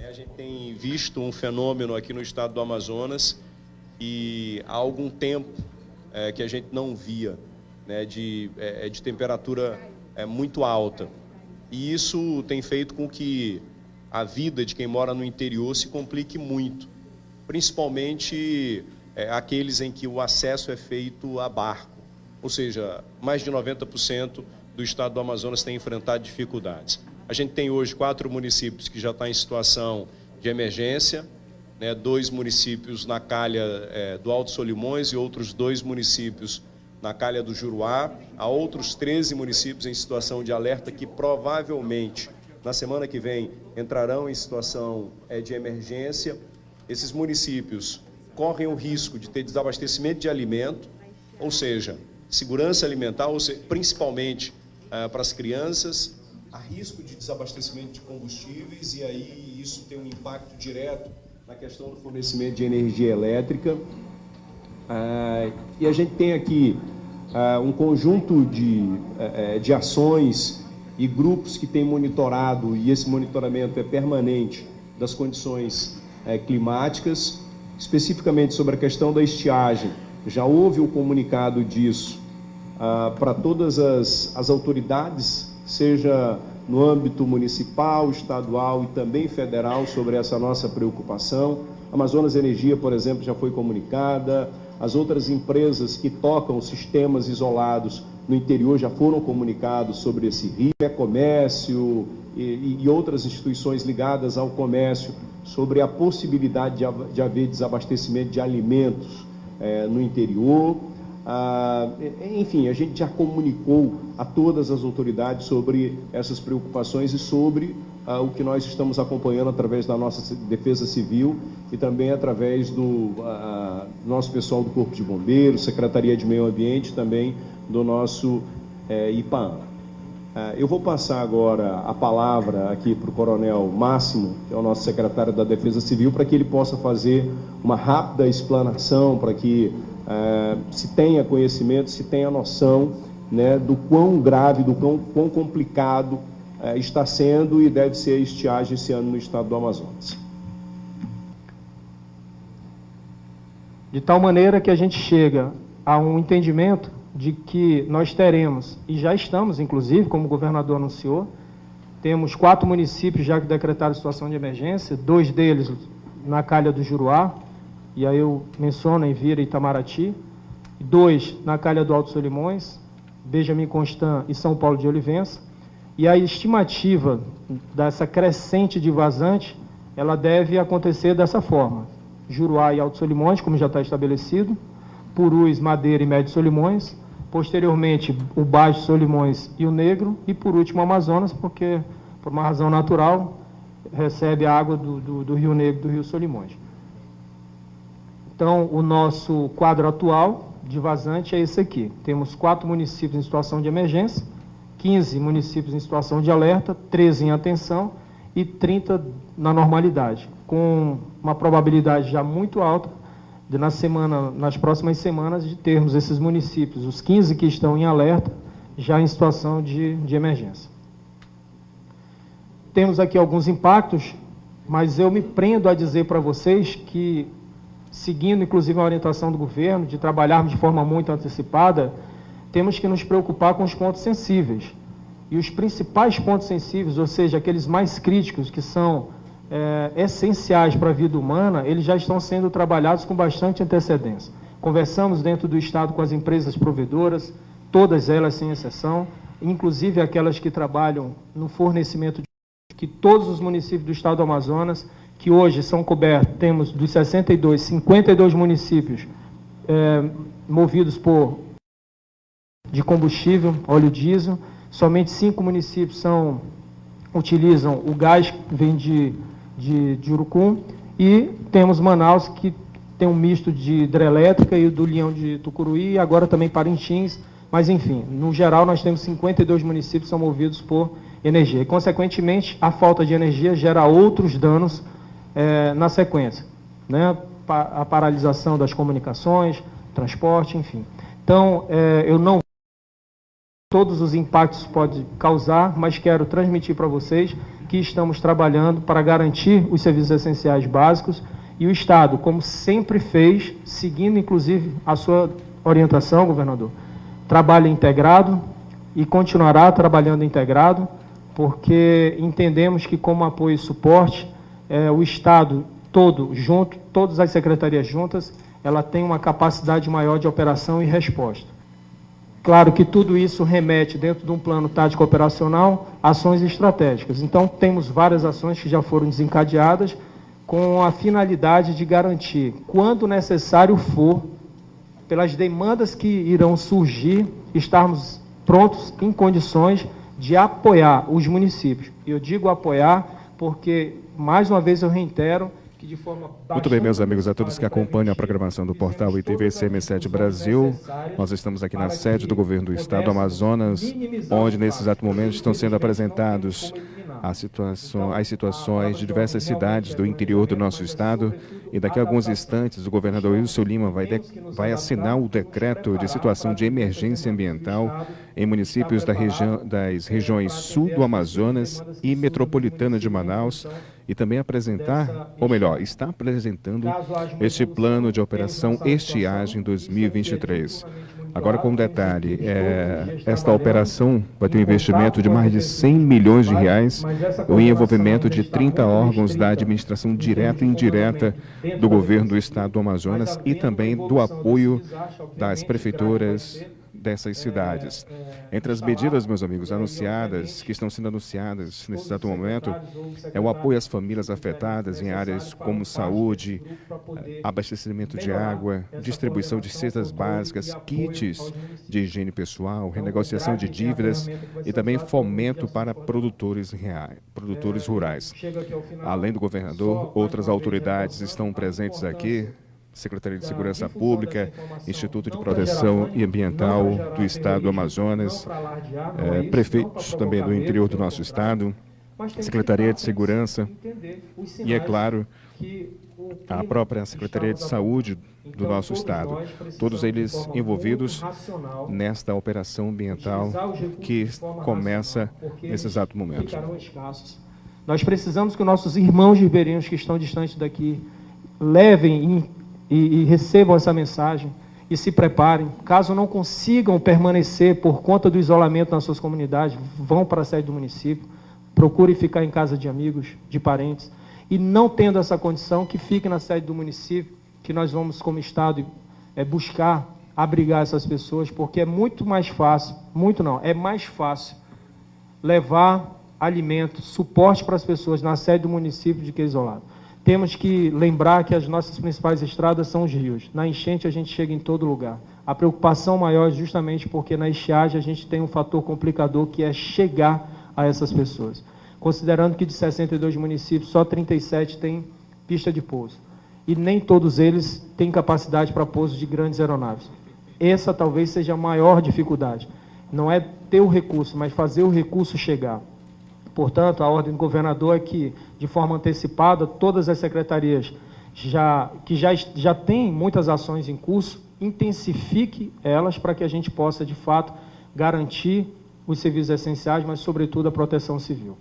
A gente tem visto um fenômeno aqui no estado do Amazonas e há algum tempo que a gente não via, né, de temperatura muito alta. E isso tem feito com que a vida de quem mora no interior se complique muito, principalmente aqueles em que o acesso é feito a barco. Ou seja, mais de 90% do estado do Amazonas tem enfrentado dificuldades. A gente tem hoje 4 municípios que já estão em situação de emergência, né, 2 municípios na calha do Alto Solimões e outros 2 municípios na calha do Juruá. Há outros 13 municípios em situação de alerta que provavelmente na semana que vem entrarão em situação de emergência. Esses municípios correm o risco de ter desabastecimento de alimento, ou seja, segurança alimentar, principalmente para as crianças, há risco de desabastecimento de combustíveis e aí isso tem um impacto direto na questão do fornecimento de energia elétrica. E a gente tem aqui um conjunto de ações e grupos que têm monitorado, e esse monitoramento é permanente, das condições climáticas, especificamente sobre a questão da estiagem. Já houve o comunicado disso para todas as autoridades, seja no âmbito municipal, estadual e também federal, sobre essa nossa preocupação. Amazonas Energia, por exemplo, já foi comunicada, as outras empresas que tocam sistemas isolados no interior já foram comunicados sobre esse risco, comércio e outras instituições ligadas ao comércio, sobre a possibilidade de haver desabastecimento de alimentos no interior. Enfim, a gente já comunicou a todas as autoridades sobre essas preocupações e sobre o que nós estamos acompanhando através da nossa Defesa Civil e também através do nosso pessoal do Corpo de Bombeiros, Secretaria de Meio Ambiente, também do nosso IPAAM. Eu vou passar agora a palavra aqui para o Coronel Máximo, que é o nosso secretário da Defesa Civil, para que ele possa fazer uma rápida explanação, para que se tenha conhecimento, se tenha noção, né, do quão grave, do quão complicado está sendo e deve ser a estiagem esse ano no estado do Amazonas. De tal maneira que a gente chega a um entendimento de que nós teremos, e já estamos, inclusive, como o governador anunciou, temos 4 municípios já que decretaram situação de emergência, 2 deles na calha do Juruá, e aí eu menciono Envira e Itamaraty, 2 na calha do Alto Solimões, Benjamin Constant e São Paulo de Olivença, e a estimativa dessa crescente de vazante, ela deve acontecer dessa forma: Juruá e Alto Solimões, como já está estabelecido, Purus, Madeira e Médio Solimões, posteriormente o Baixo Solimões e o Negro, e por último o Amazonas, porque por uma razão natural recebe a água do Rio Negro e do Rio Solimões. Então, o nosso quadro atual de vazante é esse aqui. Temos 4 municípios em situação de emergência, 15 municípios em situação de alerta, 13 em atenção e 30 na normalidade, com uma probabilidade já muito alta de nas próximas semanas de termos esses municípios, os 15 que estão em alerta, já em situação de emergência. Temos aqui alguns impactos, mas eu me prendo a dizer para vocês que, seguindo inclusive a orientação do governo, de trabalharmos de forma muito antecipada, temos que nos preocupar com os pontos sensíveis. E os principais pontos sensíveis, ou seja, aqueles mais críticos, que são essenciais para a vida humana, eles já estão sendo trabalhados com bastante antecedência. Conversamos dentro do Estado com as empresas provedoras, todas elas sem exceção, inclusive aquelas que trabalham no fornecimento que todos os municípios do Estado do Amazonas, que hoje são cobertos, temos dos 62, 52 municípios movidos de combustível, óleo diesel, somente 5 municípios utilizam o gás que vem de Urucum, e temos Manaus, que tem um misto de hidrelétrica e do Leão de Tucuruí, e agora também Parintins, mas enfim, no geral nós temos 52 municípios que são movidos por energia, e consequentemente a falta de energia gera outros danos na sequência, né? A paralisação das comunicações, transporte, enfim. Então, eu não todos os impactos pode causar, mas quero transmitir para vocês que estamos trabalhando para garantir os serviços essenciais básicos, e o Estado, como sempre fez, seguindo inclusive a sua orientação, governador, trabalha integrado e continuará trabalhando integrado, porque entendemos que, como apoio e suporte, o Estado todo junto, todas as secretarias juntas, ela tem uma capacidade maior de operação e resposta. Claro que tudo isso remete, dentro de um plano tático operacional, ações estratégicas. Então, temos várias ações que já foram desencadeadas com a finalidade de garantir, quando necessário for, pelas demandas que irão surgir, estarmos prontos, em condições de apoiar os municípios. Eu digo apoiar porque, mais uma vez, eu reitero que de forma... Muito bem, meus amigos, a todos que acompanham a programação do portal ITV CM7 Brasil, nós estamos aqui na sede do Governo do Estado do Amazonas, onde, nesse exato momento, estão sendo apresentados as situações de diversas cidades do interior do nosso estado, e daqui a alguns instantes o governador Wilson Lima vai assinar o decreto de situação de emergência ambiental em municípios das regiões sul do Amazonas e metropolitana de Manaus, e também apresentar, ou melhor, está apresentando este plano de operação Estiagem 2023. Agora, com um detalhe, esta operação vai ter um investimento de mais de 100 milhões de reais, o envolvimento de 30 órgãos da administração direta e indireta do governo do estado do Amazonas e também do apoio das prefeituras dessas cidades. Entre as medidas, meus amigos, anunciadas, que estão sendo anunciadas nesse exato momento, é o apoio às famílias afetadas em áreas como saúde, abastecimento de água, distribuição de cestas básicas, kits de higiene pessoal, renegociação de dívidas e também fomento para produtores rurais. Além do governador, outras autoridades estão presentes aqui: Secretaria de Segurança Pública, Instituto de Proteção Ambiental do Estado do Amazonas, prefeitos também do interior do nosso estado, Secretaria de Segurança e, é claro, a própria Secretaria de Saúde do nosso estado. Todos eles envolvidos nesta operação ambiental que começa nesse exato momento. Nós precisamos que nossos irmãos ribeirinhos que estão distantes daqui levem e recebam essa mensagem e se preparem. Caso não consigam permanecer por conta do isolamento nas suas comunidades, vão para a sede do município, procurem ficar em casa de amigos, de parentes, e não tendo essa condição, que fiquem na sede do município, que nós vamos, como Estado, buscar abrigar essas pessoas, porque é muito mais fácil, é mais fácil levar alimento, suporte para as pessoas na sede do município do que isolado. Temos que lembrar que as nossas principais estradas são os rios. Na enchente a gente chega em todo lugar. A preocupação maior é justamente porque na estiagem a gente tem um fator complicador, que é chegar a essas pessoas. Considerando que de 62 municípios, só 37 têm pista de pouso. E nem todos eles têm capacidade para pouso de grandes aeronaves. Essa talvez seja a maior dificuldade. Não é ter o recurso, mas fazer o recurso chegar. Portanto, a ordem do governador é que, de forma antecipada, todas as secretarias que já têm muitas ações em curso, intensifique elas para que a gente possa, de fato, garantir os serviços essenciais, mas, sobretudo, a proteção civil.